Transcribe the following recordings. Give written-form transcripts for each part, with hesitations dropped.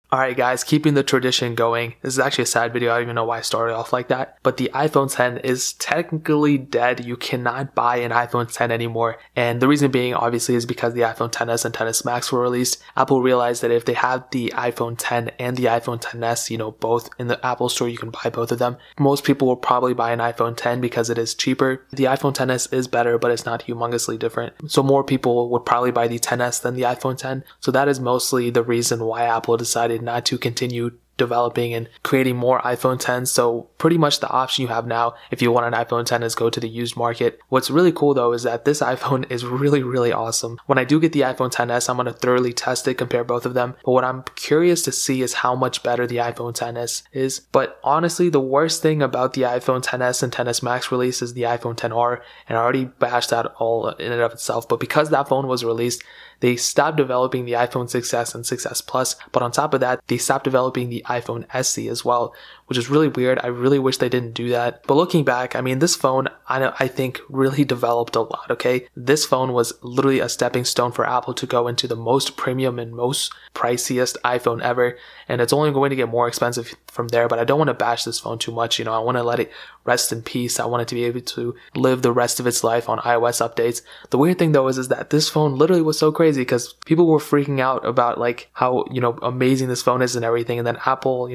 Alright guys, keeping the tradition going. This is actually a sad video, I don't even know why I started off like that. But the iPhone 10 is technically dead. You cannot buy an iPhone 10 anymore. And the reason being obviously is because the iPhone XS and XS Max were released. Apple realized that if they have the iPhone 10 and the iPhone XS, both in the Apple store, you can buy both of them. Most people will probably buy an iPhone 10 because it is cheaper. The iPhone XS is better, but it's not humongously different. So more people would probably buy the XS than the iPhone 10. So that is mostly the reason why Apple decided not to continue developing and creating more iPhone 10s. So pretty much the option you have now if you want an iPhone 10 is go to the used market. What's really cool though is that this iPhone is really awesome. When I do get the iPhone XS, I'm going to thoroughly test it, compare both of them. But what I'm curious to see is how much better the iPhone XS is. But honestly, the worst thing about the iPhone XS and XS Max release is the iPhone XR, and I already bashed that all in and of itself. But because that phone was released, they stopped developing the iPhone 6s and 6s Plus, but on top of that, they stopped developing the iPhone SE as well, which is really weird. I really wish they didn't do that. But looking back, I mean, this phone, I think really developed a lot, okay? This phone was literally a stepping stone for Apple to go into the most premium and most priciest iPhone ever, and it's only going to get more expensive from there, but I don't want to bash this phone too much. I want to let it rest in peace. I want it to be able to live the rest of its life on iOS updates. The weird thing though is that this phone literally was so crazy because people were freaking out about like how, amazing this phone is and everything, and then Apple,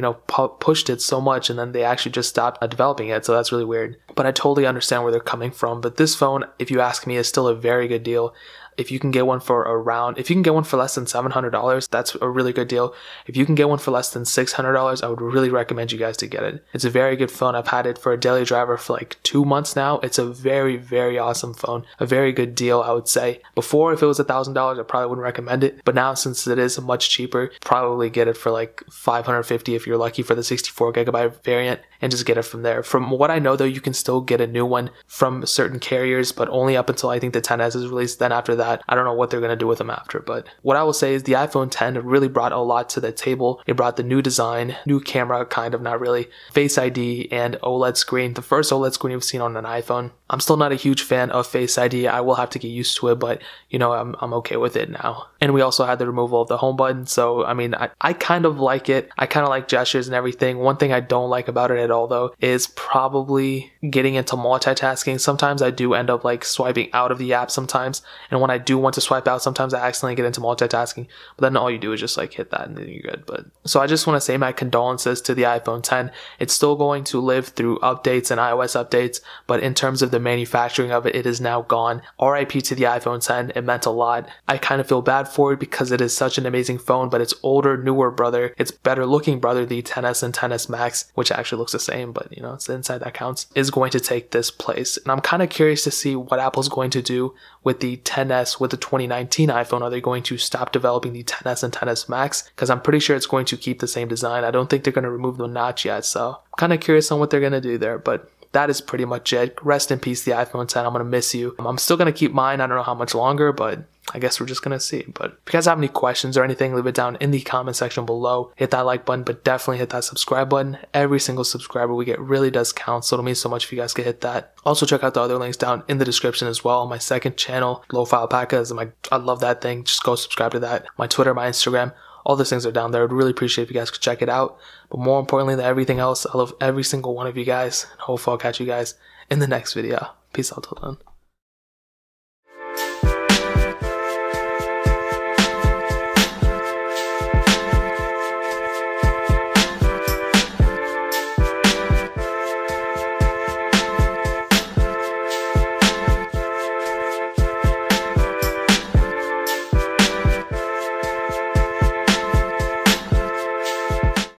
pushed it so much and then they actually just stopped developing it. So that's really weird. But I totally understand where they're coming from. But this phone, if you ask me, is still a very good deal. If you can get one for less than $700, that's a really good deal. If you can get one for less than $600, I would really recommend you guys to get it. It's a very good phone. I've had it for a daily driver for like 2 months now. It's a very awesome phone. A very good deal, I would say. Before, if it was $1,000, I probably wouldn't recommend it. But now, since it is much cheaper, probably get it for like $550 if you're lucky for the 64GB variant, and just get it from there. From what I know though, you can still get a new one from certain carriers, but only up until I think the XS is released. Then after that, I don't know what they're going to do with them after. But what I will say is the iPhone 10 really brought a lot to the table. It brought the new design, new camera, kind of, not really, Face ID, and OLED screen. The first OLED screen we've seen on an iPhone. I'm still not a huge fan of Face ID. I will have to get used to it, but I'm okay with it now. And we also had the removal of the home button. So I mean, I kind of like it. I kind of like gestures and everything. One thing I don't like about it at all though is probably getting into multitasking. Sometimes I do end up like swiping out of the app sometimes, and when I do want to swipe out, sometimes I accidentally get into multitasking, but then all you do is just like hit that and then you're good. But so I just want to say my condolences to the iPhone 10. It's still going to live through updates and iOS updates, but in terms of the manufacturing of it, it is now gone. RIP to the iPhone 10. It meant a lot. I kind of feel bad for it because it is such an amazing phone, but its older, newer brother, its better looking brother, the XS and XS Max, which actually looks the same, but it's the inside that counts, is going to take this place. And I'm kind of curious to see what Apple's going to do with the XS, with the 2019 iPhone. Are they going to stop developing the XS and XS Max? Because I'm pretty sure it's going to keep the same design. I don't think they're going to remove the notch yet, so I'm kind of curious on what they're going to do there. But that is pretty much it. Rest in peace, the iPhone 10. I'm going to miss you. I'm still going to keep mine. I don't know how much longer, but I guess we're just going to see. But if you guys have any questions or anything, leave it down in the comment section below. Hit that like button, but definitely hit that subscribe button. Every single subscriber we get really does count, so it'll mean so much if you guys could hit that. Also, check out the other links down in the description as well. My second channel, Lo-Fi Alpaca, I love that thing. Just go subscribe to that. My Twitter, my Instagram. All those things are down there. I'd really appreciate if you guys could check it out. But more importantly than everything else, I love every single one of you guys. And hopefully I'll catch you guys in the next video. Peace out till then.